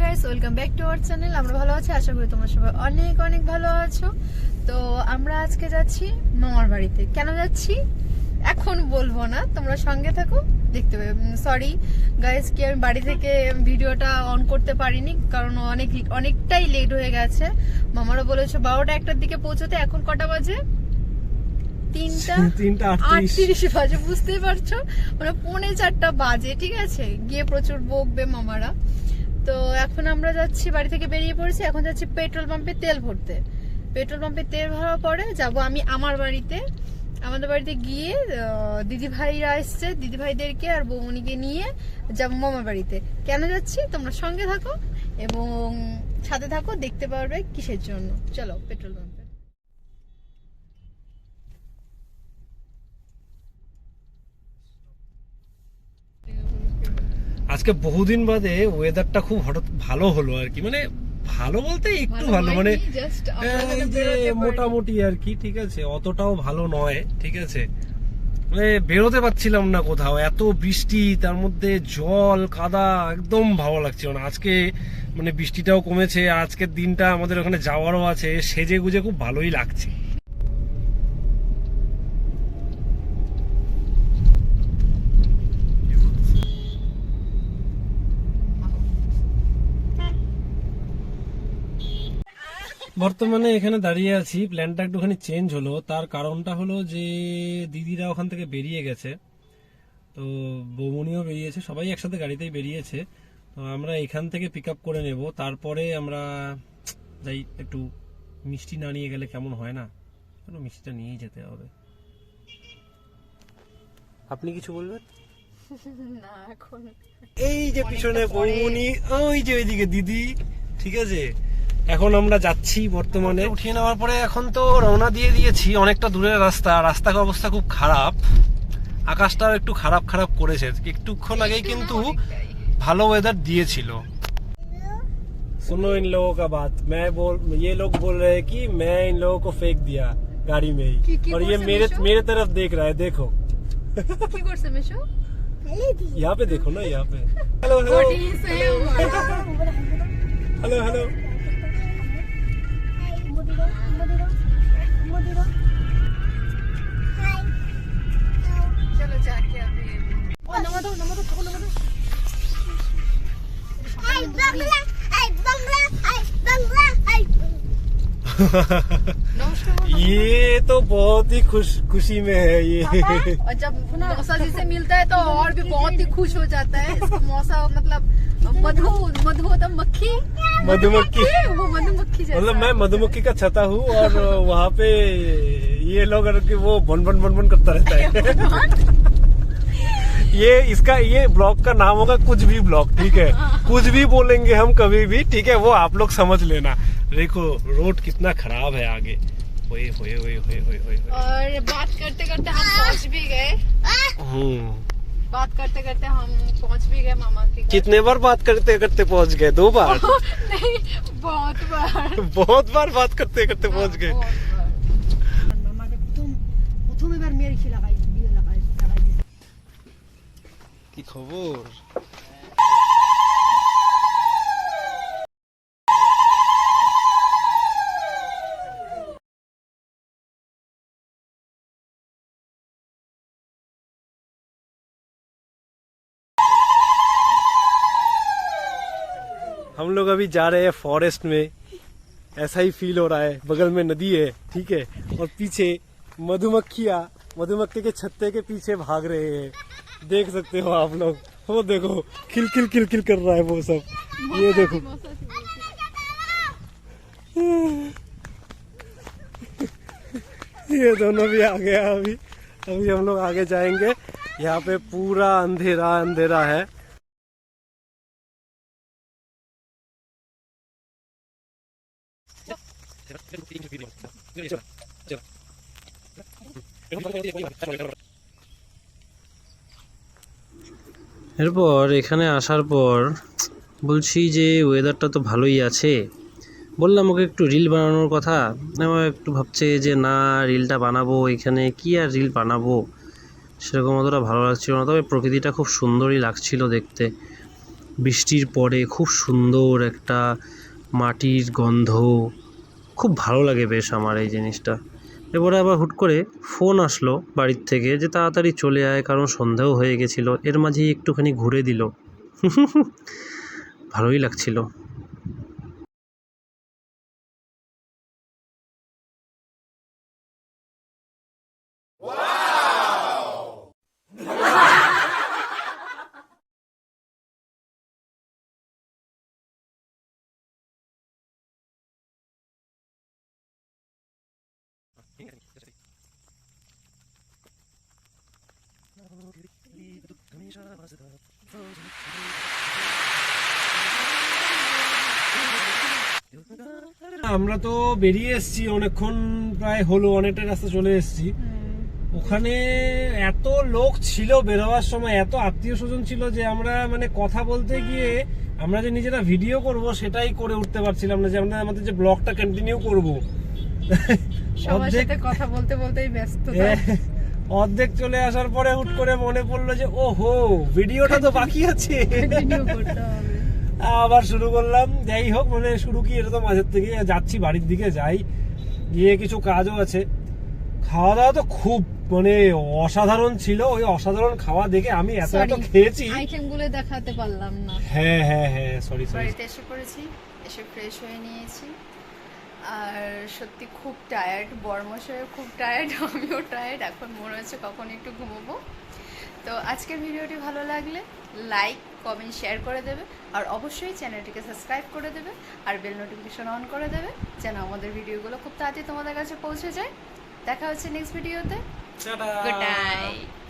Guys, welcome back to our channel. আমরা ভালো আছি, আশা করি তোমরা সবাই অনেক অনেক ভালো আছো। তো আমরা আজকে যাচ্ছি মামার বাড়িতে। কেন যাচ্ছি এখন বলবো না, তোমরা সঙ্গে থাকো, দেখতে পাবে। সরি গাইস কি আমি বাড়ি থেকে ভিডিওটা অন করতে পারিনি, কারণ অনেকটাই লেট হয়ে গেছে। মামারা বলেছে 12টা 1টার দিকে পৌঁছতে। এখন কটা বাজে? 3টা 38 বাজে, বুঝতেই পারছো, মানে 3:45 বাজে। ঠিক আছে, গিয়ে প্রচুর বকবে মামারা। তো এখন আমরা যাচ্ছি, বাড়ি থেকে বেরিয়ে পড়েছি, এখন যাচ্ছি পেট্রোল পাম্পে তেল ভরতে। পেট্রোল পাম্পে তেল ভরার পরে যাব আমি আমার বাড়িতে। আমাদের বাড়িতে গিয়ে দিদি ভাইরা এসছে, দিদি ভাইদেরকে আর বৌমনিকে নিয়ে যাব মামার বাড়িতে। কেন যাচ্ছি তোমরা সঙ্গে থাকো এবং সাথে থাকো, দেখতে পারবে কিসের জন্য। চলো পেট্রোল পাম্পে। আজকে বহুদিন বাদে ওয়েদারটা খুব হঠাৎ ভালো হলো আর কি, মানে ভালো বলতে একটু ভালো, মানে এই যে মোটামুটি আর কি। ঠিক আছে, অতটাও ভালো নয়। ঠিক আছে, মানে বেরোতে পারছিলাম না কোথাও, এত বৃষ্টি, তার মধ্যে জল কাদা, একদম ভালো লাগছিল না। আজকে মানে বৃষ্টিটাও কমেছে, আর আজকের দিনটা আমাদের ওখানে যাওয়ারও আছে, সেজে গুজে খুব ভালোই লাগছে। বর্তমানে এখানে দাঁড়িয়ে আছি, প্ল্যানটা একটুখানি চেঞ্জ হলো। তার কারণটা হলো যে দিদিরা ওখান থেকে বেরিয়ে গেছে, তো বৌমনিও বেরিয়েছে, সবাই একসাথে গাড়িতেই বেরিয়েছে। তো আমরা এখান থেকে পিক আপ করে নেব, তারপরে আমরা যাই। একটু মিষ্টি না নিয়ে গেলে কেমন হয় না, একটু মিষ্টিটা নিয়েই যেতে হবে। আপনি কিছু বলবেন? না, এখন এই যে পিছনে বৌমনি, ওই যে ওইদিকে দিদি। ঠিক আছে, এখন আমরা যাচ্ছি বর্তমানে। উঠিয়ে নেওয়ার পরে এখন তো রওনা দিয়ে দিয়েছি, অনেকটা দূরের রাস্তা। রাস্তার অবস্থা খুব খারাপ, আকাশটাও একটু খারাপ খারাপ করেছে। একটুক্ষণ আগেই কিন্তু ভালো ওয়েদার দিয়েছিল। सुनो इन लोगों का बात, ये लोग बोल रहे हैं कि मैं इन लोगों को फेंक दिया गाड़ी में ही, और ये मेरे तरफ देख रहा है। देखो কি করছে মেশো? यहाँ पे देखो ना, यहाँ पे। Hello hello hello hello. चलो जाके अभी नमो दो ये तो बहुत ही खुशी में है ये। और जब मौसा जी से मिलता है तो और भी बहुत ही खुश हो जाता है। इसको मौसा मतलब मधु मतलब मक्खी, मधुमक्खी, वो मधुमक्खी जैसा। मतलब मैं मधुमक्खी का छता हूँ, और वहाँ पे ये लोग वो बन बन बन बन करता रहता है। ये ब्लॉग का नाम होगा कुछ भी ब्लॉग। ठीक है, कुछ भी बोलेंगे हम कभी भी। ठीक है, वो आप लोग समझ लेना। देखो रोड कितना खराब है आगे। ओए होए होए होए होए होए। और बात करते करते हम पहुँच भी गए। बात करते करते हम पहुँच भी गए मामा के घर। कितने बार बात करते करते पहुँच गए? 2 बार? नहीं, बहुत बार। बहुत बार बात करते करते पहुँच गए। কি খবর? हम लोग अभी जा रहे हैं फॉरेस्ट में, ऐसा ही फील हो रहा है। बगल में नदी है, ठीक है, और पीछे मधुमक्खियाँ मधुमक्खी के छत्ते के पीछे भाग रहे हैं। देख सकते हो आप लोग, वो देखो किल किल किल किल कर रहा है वो सब। ये देखो ये दोनों भी आ गया। अभी हम लोग आगे जाएंगे। यहाँ पे पूरा अंधेरा अंधेरा है। এরপর এখানে আসার পর বলছি যে ওয়েদারটা তো ভালোই আছে, বললাম ওকে একটু রিল বানানোর কথা। আমার একটু ভাবছে যে না রিলটা বানাবো, এখানে কি আর রিল বানাবো, সেরকম অতটা ভালো লাগছিল না। তবে প্রকৃতিটা খুব সুন্দরই লাগছিল দেখতে। বৃষ্টির পরে খুব সুন্দর একটা মাটির গন্ধ, খুব ভালো লাগে বেশ আমার এই জিনিসটা। এবারে আবার হুট করে ফোন আসলো বাড়ির থেকে যে তাড়াতাড়ি চলে আয়, কারণ সন্ধ্যাও হয়ে গেছিলো। এর মাঝেই একটুখানি ঘুরে দিল, ভালোই লাগছিল। আমরা তো বেরিয়ে এসেছি অনেকক্ষণ, প্রায় হলো, অনেকটা রাস্তা চলে এসেছি। ওখানে এত লোক ছিল বেরোবার সময়, এত আত্মীয় স্বজন ছিল যে আমরা মানে কথা বলতে গিয়ে আমরা যে নিজেরা ভিডিও করব সেটাই করে উঠতে পারছিলাম না, যে আমরা আমাদের যে ব্লগটা কন্টিনিউ করব। সবার সাথে কথা বলতে বলতেই ব্যস্ত। অর্ধেক চলে আসার পরে হুট করে মনে পড়লো যে ওহো ভিডিওটা তো বাকি আছে, ভিডিও করতে হবে। আবার শুরু করলাম। যাই হোক, মানে শুরু কি, এটা তো মাঝের থেকে যাচ্ছি, বাড়ির দিকে যাই, গিয়ে কিছু কাজও আছে। খাওয়া দাওয়া তো খুব মানে অসাধারণ ছিল। ওই অসাধারণ খাওয়া দেখে আমি এত খেয়েছি, আইটেমগুলো দেখাতে পারলাম না। হ্যাঁ হ্যাঁ হ্যাঁ, সরি সরি। বাড়িতে এসে পড়েছি, এসে ফ্রেশ হয়ে নিয়েছি, আর সত্যি খুব টায়ার্ড, বর্মশাইও খুব টায়ার্ড, আমিও টায়ার্ড। এখন মনে হচ্ছে কখন একটু ঘুমোবো। তো আজকের ভিডিওটি ভালো লাগলে লাইক, কমেন্ট, শেয়ার করে দেবে, আর অবশ্যই চ্যানেলটিকে সাবস্ক্রাইব করে দেবে, আর বেল নোটিফিকেশন অন করে দেবে, যেন আমাদের ভিডিওগুলো খুব তাড়াতাড়ি তোমাদের কাছে পৌঁছে যায়। দেখা হচ্ছে নেক্সট ভিডিওতে। টাটা। Good night.